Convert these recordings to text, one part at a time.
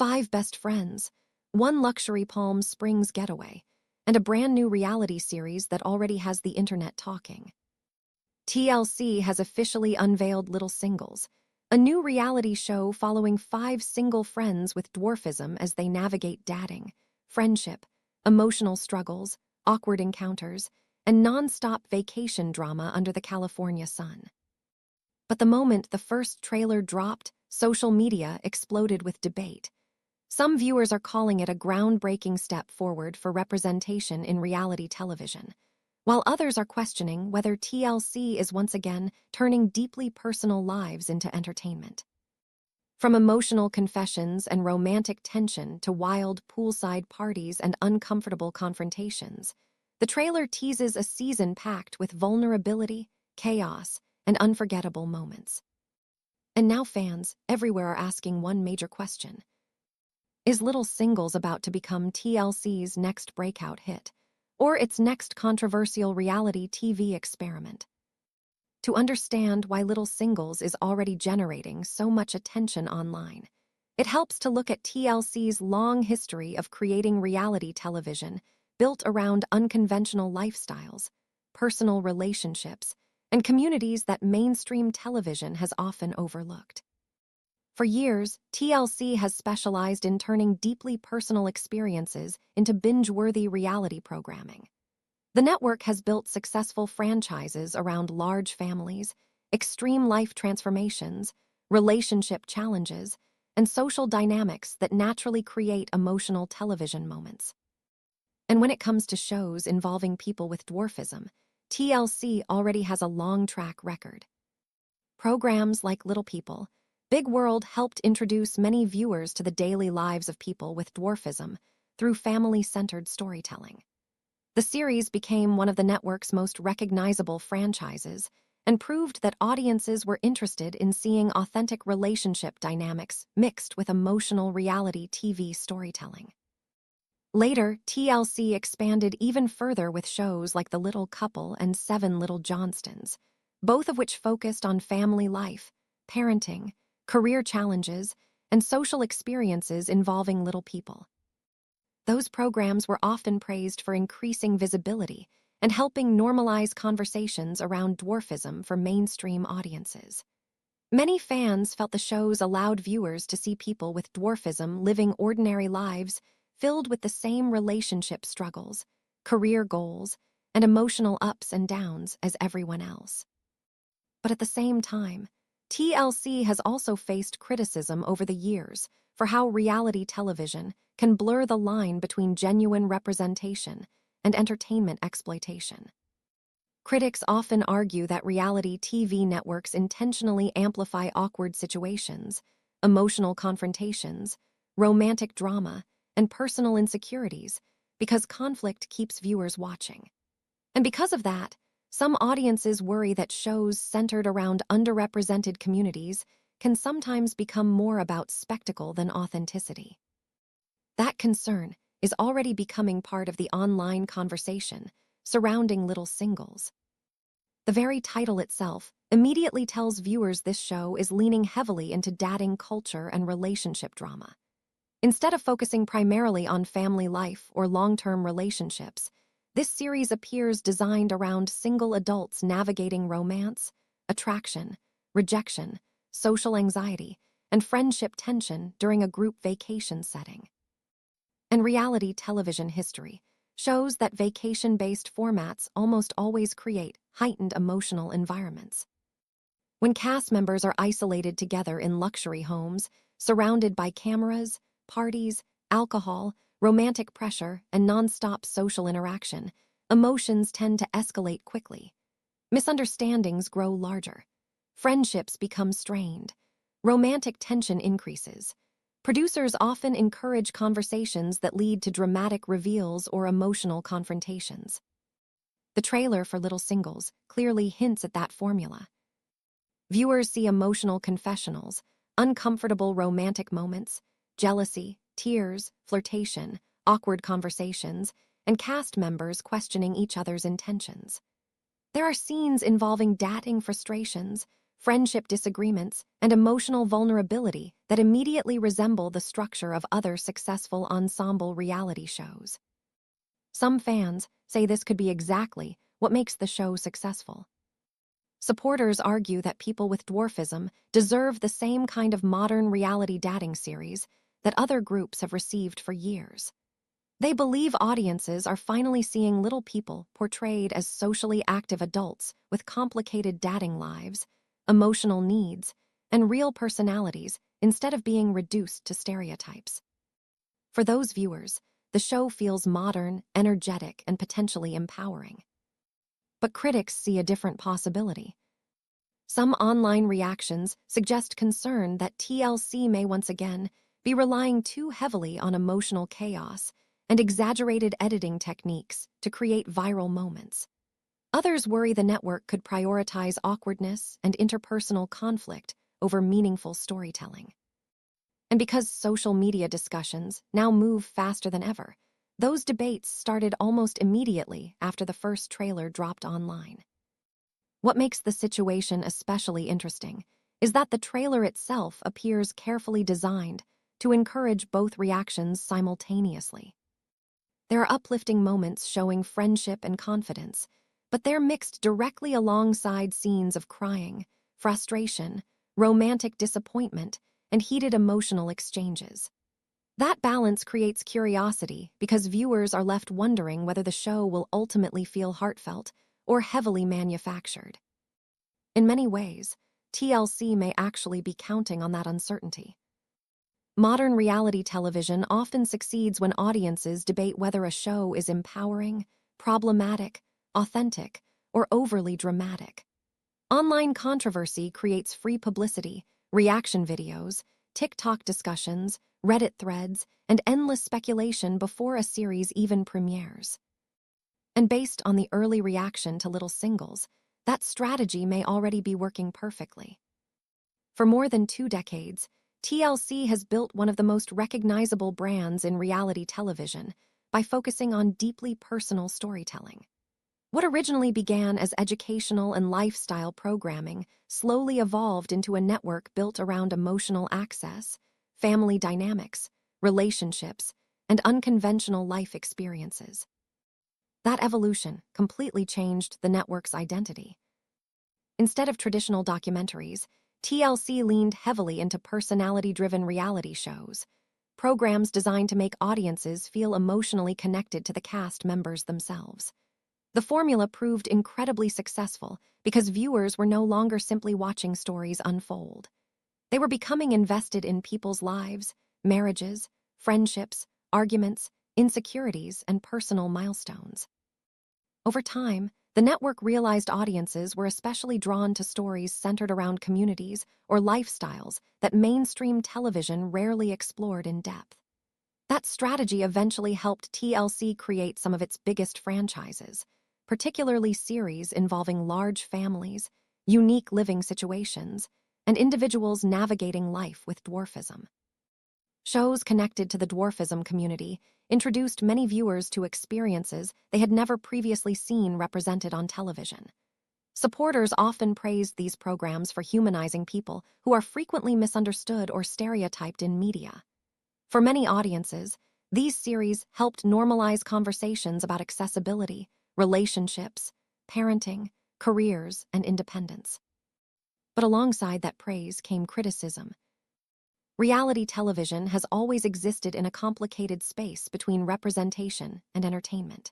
5 best friends, 1 luxury Palm Springs getaway, and a brand new reality series that already has the internet talking. TLC has officially unveiled Little Singles, a new reality show following 5 single friends with dwarfism as they navigate dating, friendship, emotional struggles, awkward encounters, and non-stop vacation drama under the California sun. But the moment the first trailer dropped, social media exploded with debate. Some viewers are calling it a groundbreaking step forward for representation in reality television, while others are questioning whether TLC is once again turning deeply personal lives into entertainment. From emotional confessions and romantic tension to wild poolside parties and uncomfortable confrontations, the trailer teases a season packed with vulnerability, chaos, and unforgettable moments. And now fans everywhere are asking one major question. Is Little Singles about to become TLC's next breakout hit, or its next controversial reality TV experiment? To understand why Little Singles is already generating so much attention online, it helps to look at TLC's long history of creating reality television built around unconventional lifestyles, personal relationships, and communities that mainstream television has often overlooked. For years, TLC has specialized in turning deeply personal experiences into binge-worthy reality programming. The network has built successful franchises around large families, extreme life transformations, relationship challenges, and social dynamics that naturally create emotional television moments. And when it comes to shows involving people with dwarfism, TLC already has a long track record. Programs like Little People, Big World helped introduce many viewers to the daily lives of people with dwarfism through family-centered storytelling. The series became one of the network's most recognizable franchises and proved that audiences were interested in seeing authentic relationship dynamics mixed with emotional reality TV storytelling. Later, TLC expanded even further with shows like The Little Couple and 7 Little Johnstons, both of which focused on family life, parenting, career challenges, and social experiences involving little people. Those programs were often praised for increasing visibility and helping normalize conversations around dwarfism for mainstream audiences. Many fans felt the shows allowed viewers to see people with dwarfism living ordinary lives filled with the same relationship struggles, career goals, and emotional ups and downs as everyone else. But at the same time, TLC has also faced criticism over the years for how reality television can blur the line between genuine representation and entertainment exploitation. Critics often argue that reality TV networks intentionally amplify awkward situations, emotional confrontations, romantic drama, and personal insecurities because conflict keeps viewers watching. And because of that, some audiences worry that shows centered around underrepresented communities can sometimes become more about spectacle than authenticity. That concern is already becoming part of the online conversation surrounding Little Singles. The very title itself immediately tells viewers this show is leaning heavily into dating culture and relationship drama. Instead of focusing primarily on family life or long-term relationships, this series appears designed around single adults navigating romance, attraction, rejection, social anxiety, and friendship tension during a group vacation setting. And reality television history shows that vacation-based formats almost always create heightened emotional environments. When cast members are isolated together in luxury homes, surrounded by cameras, parties, alcohol, romantic pressure, and non-stop social interaction, emotions tend to escalate quickly. Misunderstandings grow larger. Friendships become strained. Romantic tension increases. Producers often encourage conversations that lead to dramatic reveals or emotional confrontations. The trailer for Little Singles clearly hints at that formula. Viewers see emotional confessionals, uncomfortable romantic moments, jealousy, tears, flirtation, awkward conversations, and cast members questioning each other's intentions. There are scenes involving dating frustrations, friendship disagreements, and emotional vulnerability that immediately resemble the structure of other successful ensemble reality shows. Some fans say this could be exactly what makes the show successful. Supporters argue that people with dwarfism deserve the same kind of modern reality dating series that other groups have received for years. They believe audiences are finally seeing little people portrayed as socially active adults with complicated dating lives, emotional needs, and real personalities instead of being reduced to stereotypes. For those viewers, the show feels modern, energetic, and potentially empowering. But critics see a different possibility. Some online reactions suggest concern that TLC may once again be relying too heavily on emotional chaos and exaggerated editing techniques to create viral moments. Others worry the network could prioritize awkwardness and interpersonal conflict over meaningful storytelling. And because social media discussions now move faster than ever, those debates started almost immediately after the first trailer dropped online. What makes the situation especially interesting is that the trailer itself appears carefully designed to encourage both reactions simultaneously. There are uplifting moments showing friendship and confidence, but they're mixed directly alongside scenes of crying, frustration, romantic disappointment, and heated emotional exchanges. That balance creates curiosity because viewers are left wondering whether the show will ultimately feel heartfelt or heavily manufactured. In many ways, TLC may actually be counting on that uncertainty. Modern reality television often succeeds when audiences debate whether a show is empowering, problematic, authentic, or overly dramatic. Online controversy creates free publicity, reaction videos, TikTok discussions, Reddit threads, and endless speculation before a series even premieres. And based on the early reaction to Little Singles, that strategy may already be working perfectly. For more than 2 decades, TLC has built one of the most recognizable brands in reality television by focusing on deeply personal storytelling. What originally began as educational and lifestyle programming slowly evolved into a network built around emotional access, family dynamics, relationships, and unconventional life experiences. That evolution completely changed the network's identity. Instead of traditional documentaries, TLC leaned heavily into personality-driven reality shows, programs designed to make audiences feel emotionally connected to the cast members themselves. The formula proved incredibly successful because viewers were no longer simply watching stories unfold. They were becoming invested in people's lives, marriages, friendships, arguments, insecurities, and personal milestones. Over time, the network realized audiences were especially drawn to stories centered around communities or lifestyles that mainstream television rarely explored in depth. That strategy eventually helped TLC create some of its biggest franchises, particularly series involving large families, unique living situations, and individuals navigating life with dwarfism. Shows connected to the dwarfism community introduced many viewers to experiences they had never previously seen represented on television. Supporters often praised these programs for humanizing people who are frequently misunderstood or stereotyped in media. For many audiences, these series helped normalize conversations about accessibility, relationships, parenting, careers, and independence. But alongside that praise came criticism. Reality television has always existed in a complicated space between representation and entertainment.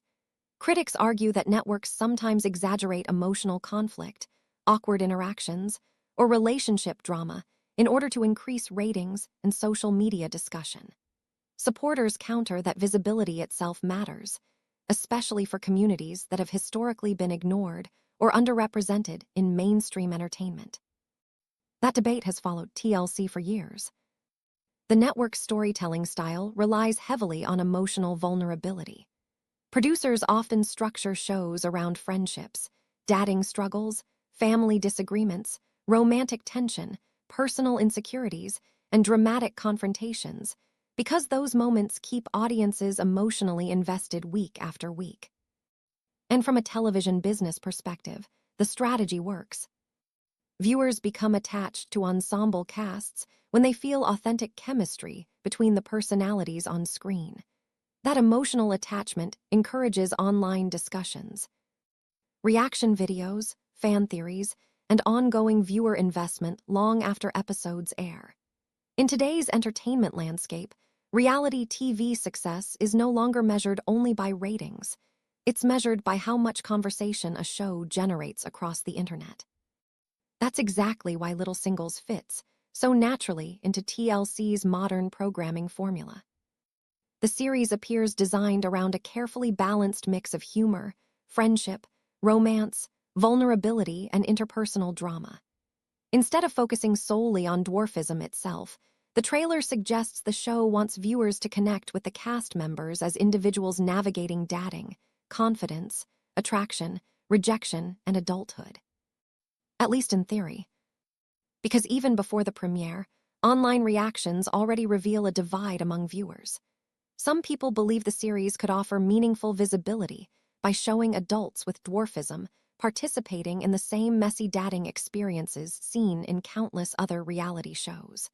Critics argue that networks sometimes exaggerate emotional conflict, awkward interactions, or relationship drama in order to increase ratings and social media discussion. Supporters counter that visibility itself matters, especially for communities that have historically been ignored or underrepresented in mainstream entertainment. That debate has followed TLC for years. The network's storytelling style relies heavily on emotional vulnerability. Producers often structure shows around friendships, dating struggles, family disagreements, romantic tension, personal insecurities, and dramatic confrontations, because those moments keep audiences emotionally invested week after week. And from a television business perspective, the strategy works. viewers become attached to ensemble casts when they feel authentic chemistry between the personalities on screen. That emotional attachment encourages online discussions. Reaction videos, fan theories, and ongoing viewer investment long after episodes air. In today's entertainment landscape, reality TV success is no longer measured only by ratings. It's measured by how much conversation a show generates across the internet. That's exactly why Little Singles fits so naturally into TLC's modern programming formula. The series appears designed around a carefully balanced mix of humor, friendship, romance, vulnerability, and interpersonal drama. Instead of focusing solely on dwarfism itself, the trailer suggests the show wants viewers to connect with the cast members as individuals navigating dating, confidence, attraction, rejection, and adulthood. At least in theory. Because even before the premiere, online reactions already reveal a divide among viewers. Some people believe the series could offer meaningful visibility by showing adults with dwarfism participating in the same messy dating experiences seen in countless other reality shows.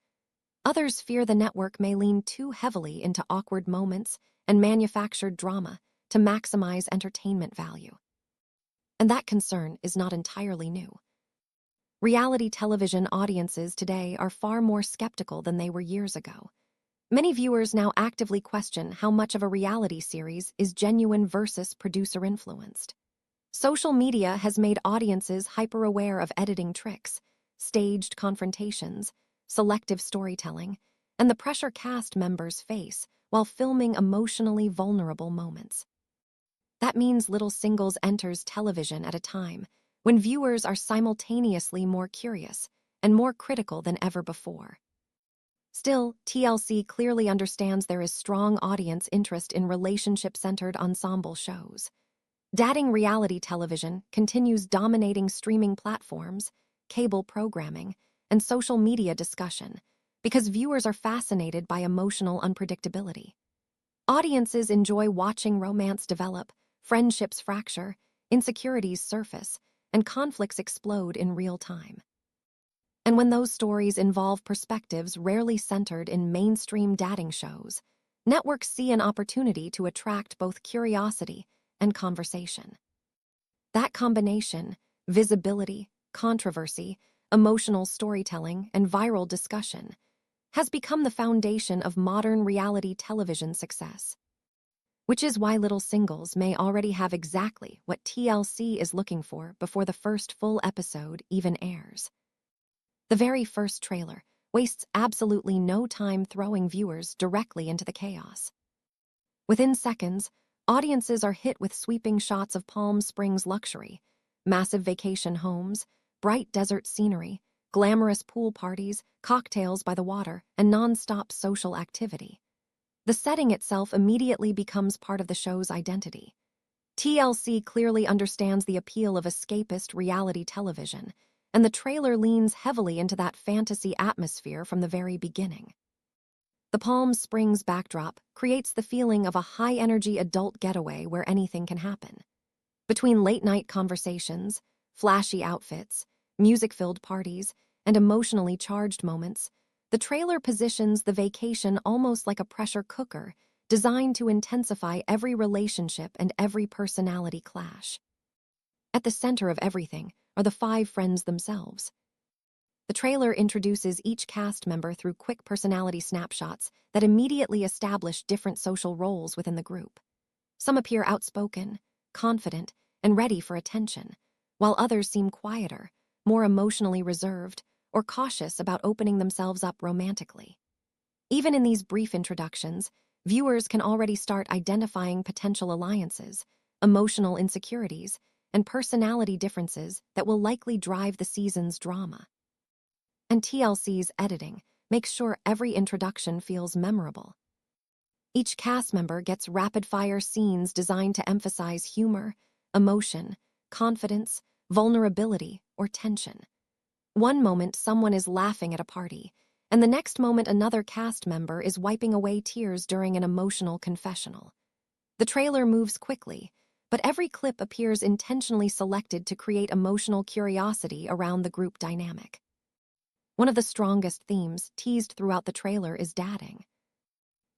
Others fear the network may lean too heavily into awkward moments and manufactured drama to maximize entertainment value. And that concern is not entirely new. Reality television audiences today are far more skeptical than they were years ago. Many viewers now actively question how much of a reality series is genuine versus producer-influenced. Social media has made audiences hyper-aware of editing tricks, staged confrontations, selective storytelling, and the pressure cast members face while filming emotionally vulnerable moments. That means Little Singles enters television at a time when viewers are simultaneously more curious and more critical than ever before. Still, TLC clearly understands there is strong audience interest in relationship-centered ensemble shows. Dating reality television continues dominating streaming platforms, cable programming, and social media discussion because viewers are fascinated by emotional unpredictability. Audiences enjoy watching romance develop, friendships fracture, insecurities surface, and conflicts explode in real time. And when those stories involve perspectives rarely centered in mainstream dating shows, networks see an opportunity to attract both curiosity and conversation. That combination, visibility, controversy, emotional storytelling, and viral discussion, has become the foundation of modern reality television success. Which is why Little Singles may already have exactly what TLC is looking for before the first full episode even airs. The very first trailer wastes absolutely no time throwing viewers directly into the chaos. Within seconds, audiences are hit with sweeping shots of Palm Springs luxury, massive vacation homes, bright desert scenery, glamorous pool parties, cocktails by the water, and non-stop social activity. The setting itself immediately becomes part of the show's identity. TLC clearly understands the appeal of escapist reality television, and the trailer leans heavily into that fantasy atmosphere from the very beginning. The Palm Springs backdrop creates the feeling of a high-energy adult getaway where anything can happen. Between late-night conversations, flashy outfits, music-filled parties, and emotionally charged moments, the trailer positions the vacation almost like a pressure cooker designed to intensify every relationship and every personality clash. At the center of everything are the 5 friends themselves. The trailer introduces each cast member through quick personality snapshots that immediately establish different social roles within the group. Some appear outspoken, confident, and ready for attention, while others seem quieter, more emotionally reserved, or cautious about opening themselves up romantically. Even in these brief introductions, viewers can already start identifying potential alliances, emotional insecurities, and personality differences that will likely drive the season's drama. And TLC's editing makes sure every introduction feels memorable. Each cast member gets rapid-fire scenes designed to emphasize humor, emotion, confidence, vulnerability, or tension. One moment someone is laughing at a party, and the next moment another cast member is wiping away tears during an emotional confessional. The trailer moves quickly, But every clip appears intentionally selected to create emotional curiosity around the group dynamic. One of the strongest themes teased throughout the trailer is dating.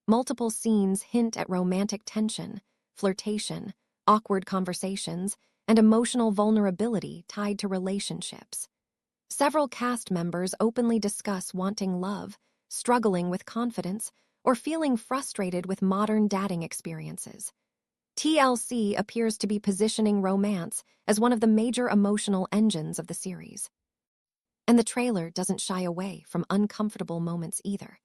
Multiple scenes hint at romantic tension, flirtation, awkward conversations, and emotional vulnerability tied to relationships. Several cast members openly discuss wanting love, struggling with confidence, or feeling frustrated with modern dating experiences. TLC appears to be positioning romance as one of the major emotional engines of the series. And the trailer doesn't shy away from uncomfortable moments either.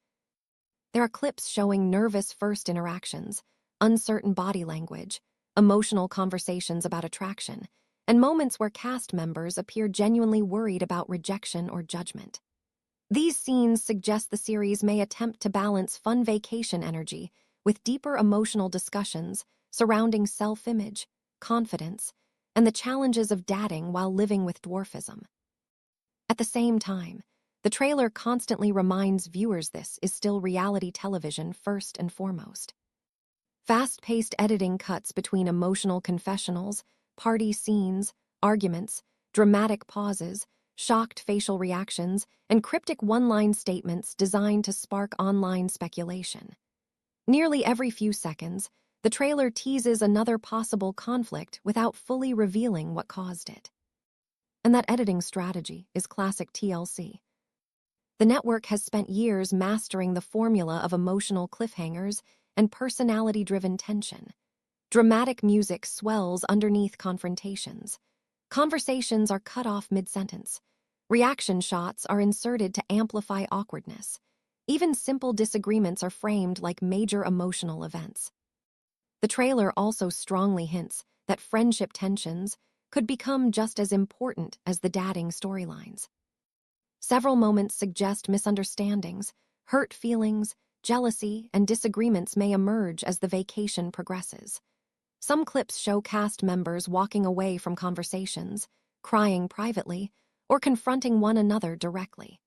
There are clips showing nervous first interactions, uncertain body language, emotional conversations about attraction, and moments where cast members appear genuinely worried about rejection or judgment. These scenes suggest the series may attempt to balance fun vacation energy with deeper emotional discussions surrounding self-image, confidence, and the challenges of dating while living with dwarfism. At the same time, the trailer constantly reminds viewers this is still reality television first and foremost. Fast-paced editing cuts between emotional confessionals, party scenes, arguments, dramatic pauses, shocked facial reactions, and cryptic one-line statements designed to spark online speculation. Nearly every few seconds, the trailer teases another possible conflict without fully revealing what caused it. And that editing strategy is classic TLC. The network has spent years mastering the formula of emotional cliffhangers and personality-driven tension. Dramatic music swells underneath confrontations. Conversations are cut off mid-sentence. Reaction shots are inserted to amplify awkwardness. Even simple disagreements are framed like major emotional events. The trailer also strongly hints that friendship tensions could become just as important as the dating storylines. Several moments suggest misunderstandings, hurt feelings, jealousy, and disagreements may emerge as the vacation progresses. Some clips show cast members walking away from conversations, crying privately, or confronting one another directly.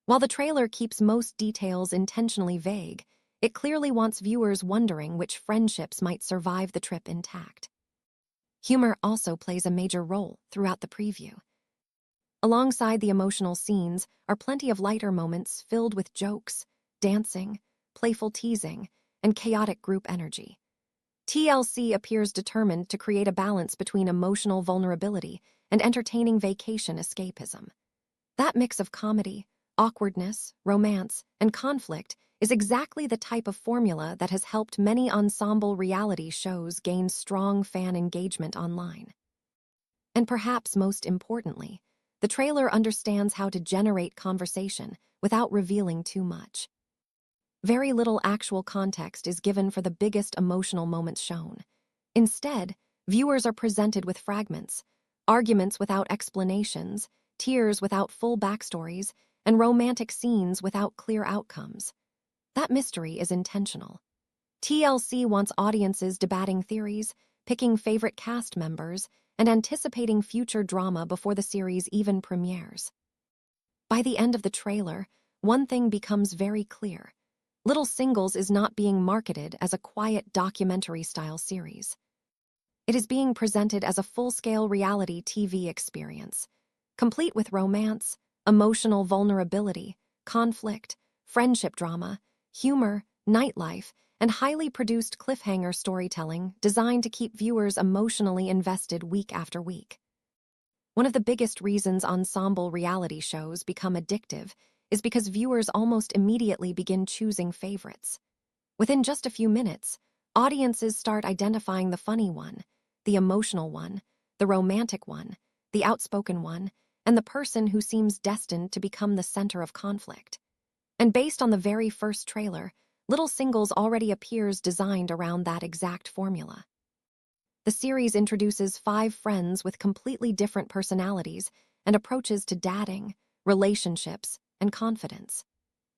While the trailer keeps most details intentionally vague, it clearly wants viewers wondering which friendships might survive the trip intact. Humor also plays a major role throughout the preview. Alongside the emotional scenes are plenty of lighter moments filled with jokes, dancing, playful teasing, and chaotic group energy. TLC appears determined to create a balance between emotional vulnerability and entertaining vacation escapism. That mix of comedy, awkwardness, romance, and conflict is exactly the type of formula that has helped many ensemble reality shows gain strong fan engagement online. And perhaps most importantly, the trailer understands how to generate conversation without revealing too much. Very little actual context is given for the biggest emotional moments shown. Instead, viewers are presented with fragments, arguments without explanations, tears without full backstories, and romantic scenes without clear outcomes. That mystery is intentional. TLC wants audiences debating theories, picking favorite cast members, and anticipating future drama before the series even premieres. By the end of the trailer, one thing becomes very clear. Little Singles is not being marketed as a quiet documentary-style series. It is being presented as a full-scale reality TV experience, complete with romance, emotional vulnerability, conflict, friendship drama, humor, nightlife, and highly produced cliffhanger storytelling designed to keep viewers emotionally invested week after week. One of the biggest reasons ensemble reality shows become addictive is because viewers almost immediately begin choosing favorites. Within just a few minutes, audiences start identifying the funny one, the emotional one, the romantic one, the outspoken one, and the person who seems destined to become the center of conflict. And based on the very first trailer, Little Singles already appears designed around that exact formula. The series introduces 5 friends with completely different personalities and approaches to dating, relationships, and confidence.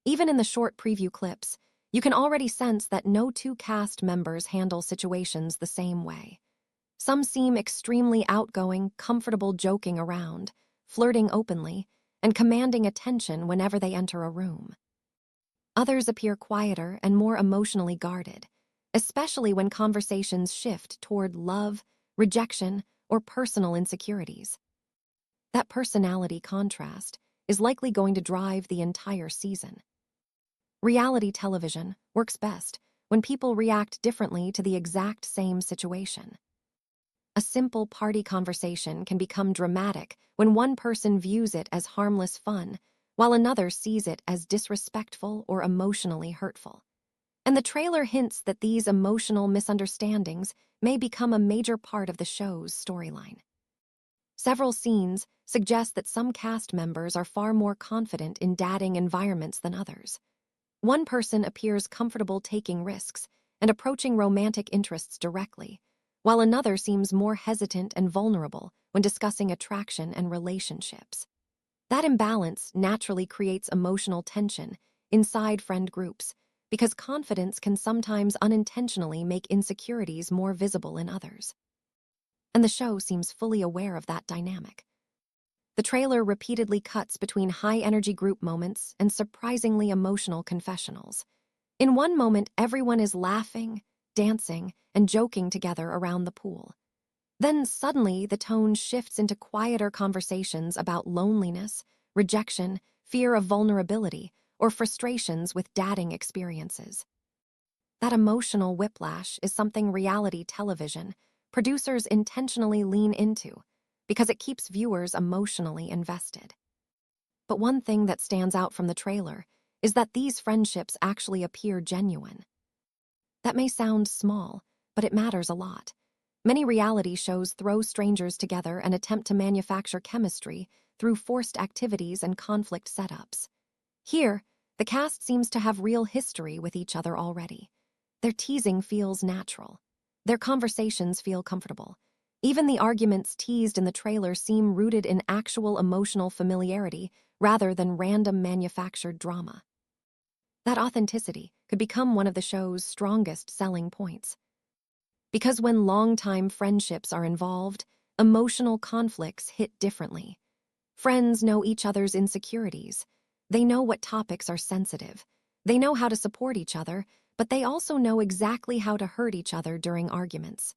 Even in the short preview clips, you can already sense that no two cast members handle situations the same way. Some seem extremely outgoing, comfortable joking around, flirting openly, and commanding attention whenever they enter a room. Others appear quieter and more emotionally guarded, especially when conversations shift toward love, rejection, or personal insecurities. That personality contrast is likely going to drive the entire season. Reality television works best when people react differently to the exact same situation. A simple party conversation can become dramatic when one person views it as harmless fun, while another sees it as disrespectful or emotionally hurtful. And the trailer hints that these emotional misunderstandings may become a major part of the show's storyline. Several scenes suggest that some cast members are far more confident in dating environments than others. One person appears comfortable taking risks and approaching romantic interests directly, while another seems more hesitant and vulnerable when discussing attraction and relationships. That imbalance naturally creates emotional tension inside friend groups, because confidence can sometimes unintentionally make insecurities more visible in others. And the show seems fully aware of that dynamic. The trailer repeatedly cuts between high-energy group moments and surprisingly emotional confessionals. In one moment, everyone is laughing, dancing, and joking together around the pool. Then suddenly, the tone shifts into quieter conversations about loneliness, rejection, fear of vulnerability, or frustrations with dating experiences. That emotional whiplash is something reality television producers intentionally lean into, because it keeps viewers emotionally invested. But one thing that stands out from the trailer is that these friendships actually appear genuine. That may sound small, but it matters a lot. Many reality shows throw strangers together and attempt to manufacture chemistry through forced activities and conflict setups. Here, the cast seems to have real history with each other already. Their teasing feels natural. Their conversations feel comfortable. Even the arguments teased in the trailer seem rooted in actual emotional familiarity rather than random manufactured drama. That authenticity could become one of the show's strongest selling points. Because when long-time friendships are involved, emotional conflicts hit differently. Friends know each other's insecurities. They know what topics are sensitive. They know how to support each other, but they also know exactly how to hurt each other during arguments.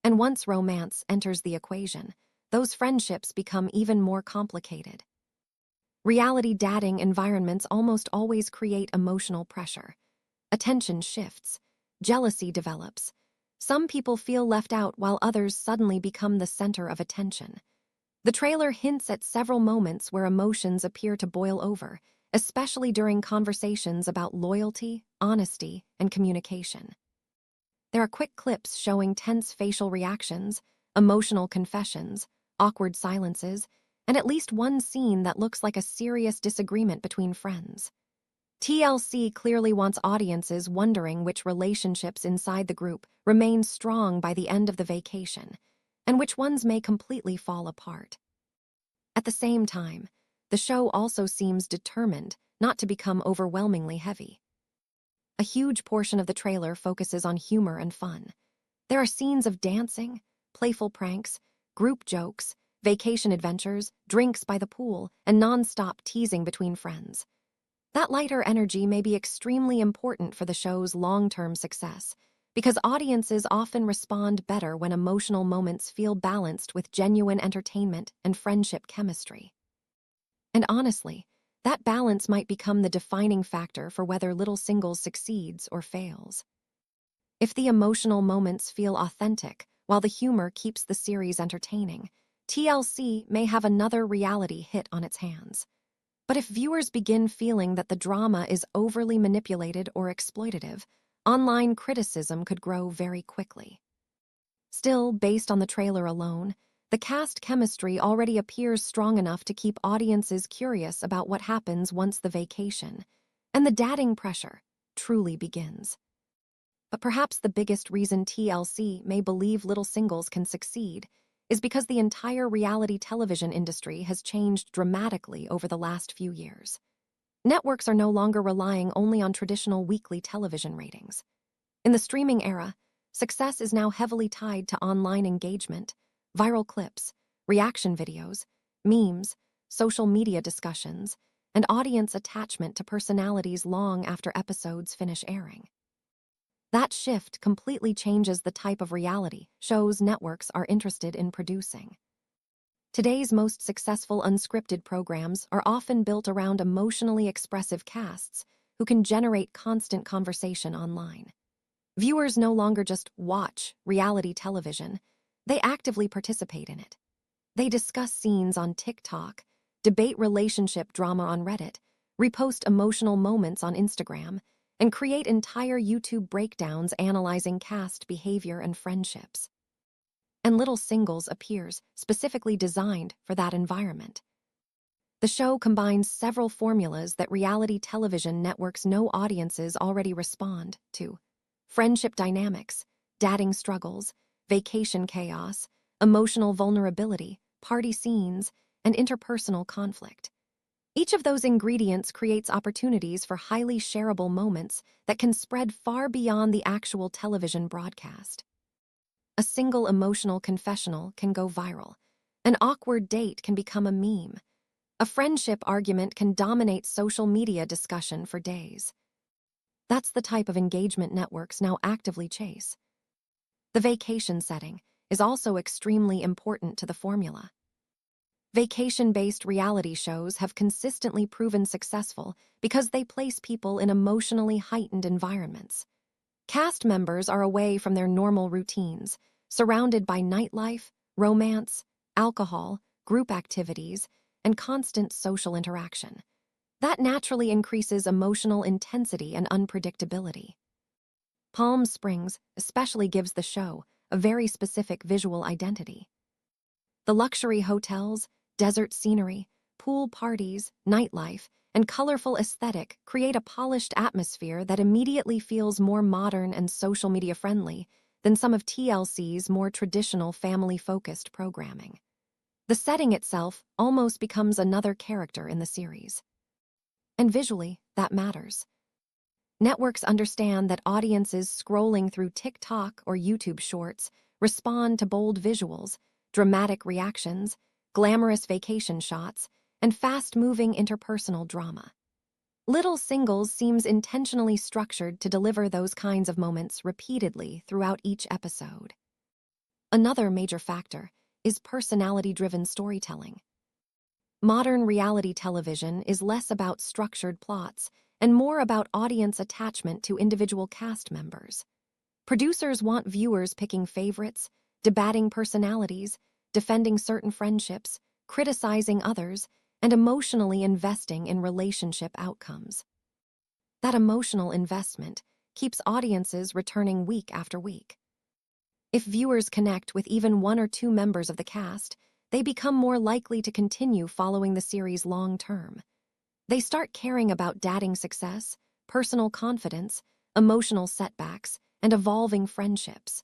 And once romance enters the equation, those friendships become even more complicated. Reality dating environments almost always create emotional pressure. Attention shifts. Jealousy develops. Some people feel left out while others suddenly become the center of attention. The trailer hints at several moments where emotions appear to boil over, especially during conversations about loyalty, honesty, and communication. There are quick clips showing tense facial reactions, emotional confessions, awkward silences, and at least one scene that looks like a serious disagreement between friends. TLC clearly wants audiences wondering which relationships inside the group remain strong by the end of the vacation, and which ones may completely fall apart. At the same time, the show also seems determined not to become overwhelmingly heavy. A huge portion of the trailer focuses on humor and fun. There are scenes of dancing, playful pranks, group jokes, vacation adventures, drinks by the pool, and non-stop teasing between friends. That lighter energy may be extremely important for the show's long-term success, because audiences often respond better when emotional moments feel balanced with genuine entertainment and friendship chemistry. And honestly, that balance might become the defining factor for whether Little Singles succeeds or fails. If the emotional moments feel authentic, while the humor keeps the series entertaining, TLC may have another reality hit on its hands. But if viewers begin feeling that the drama is overly manipulated or exploitative, online criticism could grow very quickly. Still, based on the trailer alone, the cast chemistry already appears strong enough to keep audiences curious about what happens once the vacation and the dating pressure truly begins. But perhaps the biggest reason TLC may believe Little Singles can succeed is because the entire reality television industry has changed dramatically over the last few years. Networks are no longer relying only on traditional weekly television ratings. In the streaming era, success is now heavily tied to online engagement, viral clips, reaction videos, memes, social media discussions, and audience attachment to personalities long after episodes finish airing. That shift completely changes the type of reality shows networks are interested in producing. Today's most successful unscripted programs are often built around emotionally expressive casts who can generate constant conversation online. Viewers no longer just watch reality television, they actively participate in it. They discuss scenes on TikTok, debate relationship drama on Reddit, repost emotional moments on Instagram, and create entire YouTube breakdowns analyzing cast behavior and friendships. And Little Singles appears specifically designed for that environment. The show combines several formulas that reality television networks know audiences already respond to: friendship dynamics, dating struggles, vacation chaos, emotional vulnerability, party scenes, and interpersonal conflict. Each of those ingredients creates opportunities for highly shareable moments that can spread far beyond the actual television broadcast. A single emotional confessional can go viral. An awkward date can become a meme. A friendship argument can dominate social media discussion for days. That's the type of engagement networks now actively chase. The vacation setting is also extremely important to the formula. Vacation-based reality shows have consistently proven successful because they place people in emotionally heightened environments. Cast members are away from their normal routines, surrounded by nightlife, romance, alcohol, group activities, and constant social interaction. That naturally increases emotional intensity and unpredictability. Palm Springs especially gives the show a very specific visual identity. The luxury hotels, desert scenery, pool parties, nightlife, and colorful aesthetic create a polished atmosphere that immediately feels more modern and social media friendly than some of TLC's more traditional family-focused programming. The setting itself almost becomes another character in the series. And visually, that matters. Networks understand that audiences scrolling through TikTok or YouTube shorts respond to bold visuals, dramatic reactions, glamorous vacation shots, and fast-moving interpersonal drama. Little Singles seems intentionally structured to deliver those kinds of moments repeatedly throughout each episode. Another major factor is personality-driven storytelling. Modern reality television is less about structured plots and more about audience attachment to individual cast members. Producers want viewers picking favorites, debating personalities, defending certain friendships, criticizing others, and emotionally investing in relationship outcomes. That emotional investment keeps audiences returning week after week. If viewers connect with even one or two members of the cast, they become more likely to continue following the series long-term. They start caring about dating success, personal confidence, emotional setbacks, and evolving friendships.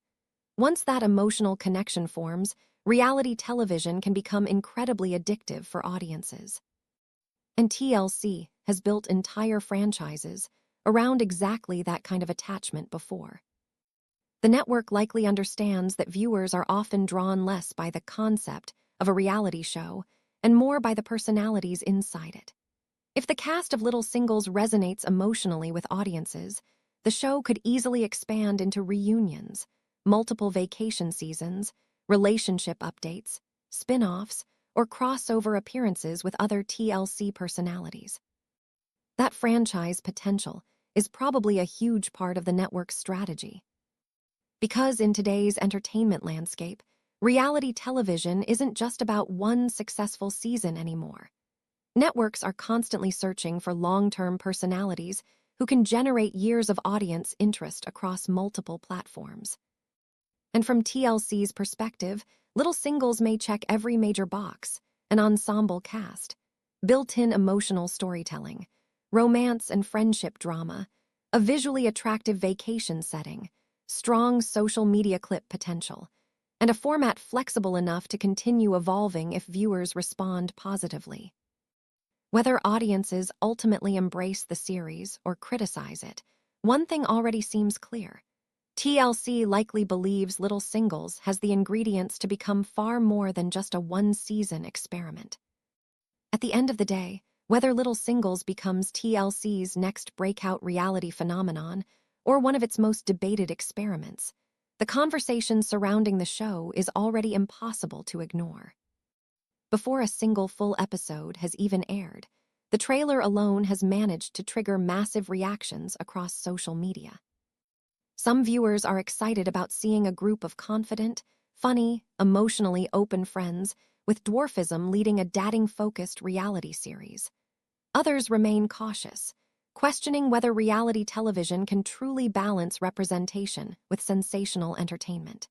Once that emotional connection forms, reality television can become incredibly addictive for audiences. And TLC has built entire franchises around exactly that kind of attachment before. The network likely understands that viewers are often drawn less by the concept of a reality show and more by the personalities inside it. If the cast of Little Singles resonates emotionally with audiences, the show could easily expand into reunions, multiple vacation seasons, relationship updates, spin-offs, or crossover appearances with other TLC personalities. That franchise potential is probably a huge part of the network's strategy. Because in today's entertainment landscape, reality television isn't just about one successful season anymore. Networks are constantly searching for long-term personalities who can generate years of audience interest across multiple platforms. And from TLC's perspective, Little Singles may check every major box: an ensemble cast, built-in emotional storytelling, romance and friendship drama, a visually attractive vacation setting, strong social media clip potential, and a format flexible enough to continue evolving if viewers respond positively. Whether audiences ultimately embrace the series or criticize it, one thing already seems clear. TLC likely believes Little Singles has the ingredients to become far more than just a one-season experiment. At the end of the day, whether Little Singles becomes TLC's next breakout reality phenomenon or one of its most debated experiments, the conversation surrounding the show is already impossible to ignore. Before a single full episode has even aired, the trailer alone has managed to trigger massive reactions across social media. Some viewers are excited about seeing a group of confident, funny, emotionally open friends with dwarfism leading a dating-focused reality series. Others remain cautious, questioning whether reality television can truly balance representation with sensational entertainment.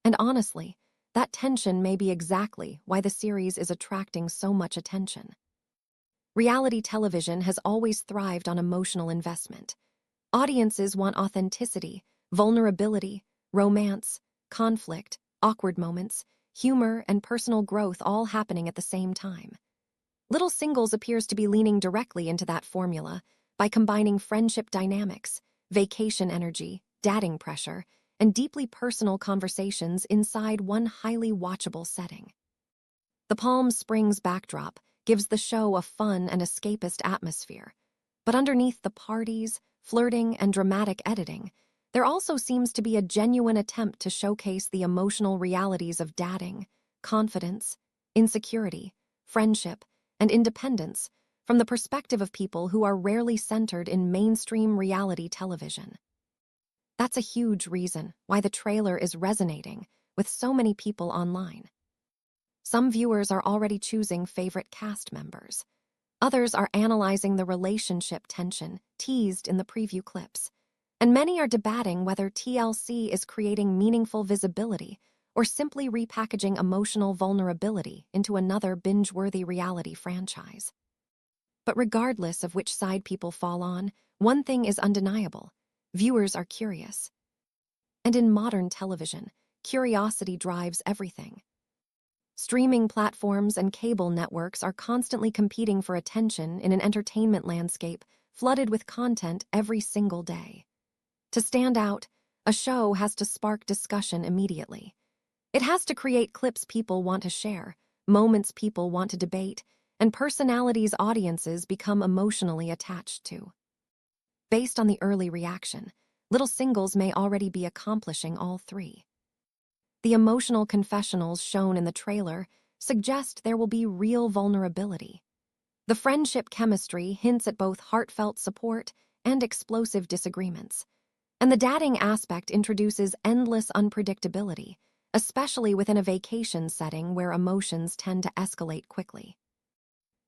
And honestly, that tension may be exactly why the series is attracting so much attention. Reality television has always thrived on emotional investment. Audiences want authenticity, vulnerability, romance, conflict, awkward moments, humor, and personal growth all happening at the same time. Little Singles appears to be leaning directly into that formula by combining friendship dynamics, vacation energy, dating pressure, and deeply personal conversations inside one highly watchable setting. The Palm Springs backdrop gives the show a fun and escapist atmosphere, but underneath the parties, flirting, and dramatic editing, there also seems to be a genuine attempt to showcase the emotional realities of dating, confidence, insecurity, friendship, and independence from the perspective of people who are rarely centered in mainstream reality television. That's a huge reason why the trailer is resonating with so many people online. Some viewers are already choosing favorite cast members. Others are analyzing the relationship tension teased in the preview clips. And many are debating whether TLC is creating meaningful visibility or simply repackaging emotional vulnerability into another binge-worthy reality franchise. But regardless of which side people fall on, one thing is undeniable: viewers are curious. And in modern television, curiosity drives everything. Streaming platforms and cable networks are constantly competing for attention in an entertainment landscape flooded with content every single day. To stand out, a show has to spark discussion immediately. It has to create clips people want to share, moments people want to debate, and personalities audiences become emotionally attached to. Based on the early reaction, Little Singles may already be accomplishing all three. The emotional confessionals shown in the trailer suggest there will be real vulnerability. The friendship chemistry hints at both heartfelt support and explosive disagreements. And the dating aspect introduces endless unpredictability, especially within a vacation setting where emotions tend to escalate quickly.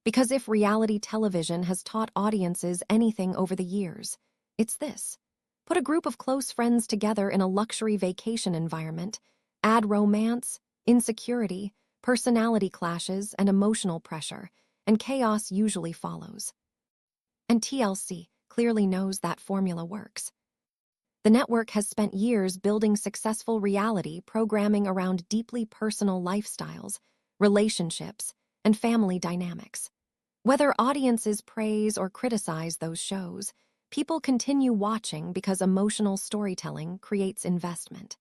Because if reality television has taught audiences anything over the years, it's this: put a group of close friends together in a luxury vacation environment, add romance, insecurity, personality clashes, and emotional pressure, and chaos usually follows. And TLC clearly knows that formula works. The network has spent years building successful reality programming around deeply personal lifestyles, relationships, and family dynamics. Whether audiences praise or criticize those shows, people continue watching because emotional storytelling creates investment.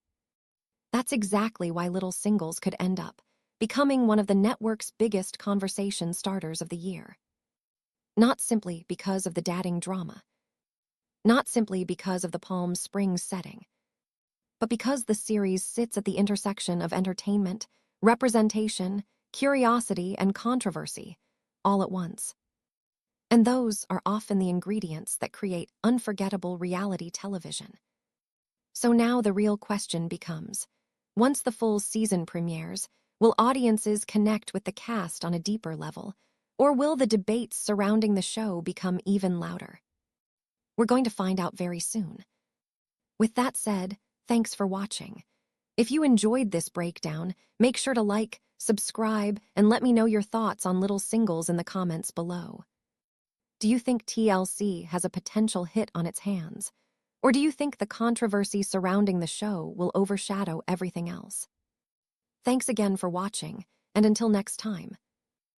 That's exactly why Little Singles could end up becoming one of the network's biggest conversation starters of the year. Not simply because of the dating drama, not simply because of the Palm Springs setting, but because the series sits at the intersection of entertainment, representation, curiosity, and controversy, all at once. And those are often the ingredients that create unforgettable reality television. So now the real question becomes, once the full season premieres, will audiences connect with the cast on a deeper level, or will the debates surrounding the show become even louder? We're going to find out very soon. With that said, thanks for watching. If you enjoyed this breakdown, make sure to like, subscribe, and let me know your thoughts on Little Singles in the comments below. Do you think TLC has a potential hit on its hands? Or do you think the controversy surrounding the show will overshadow everything else? Thanks again for watching, and until next time.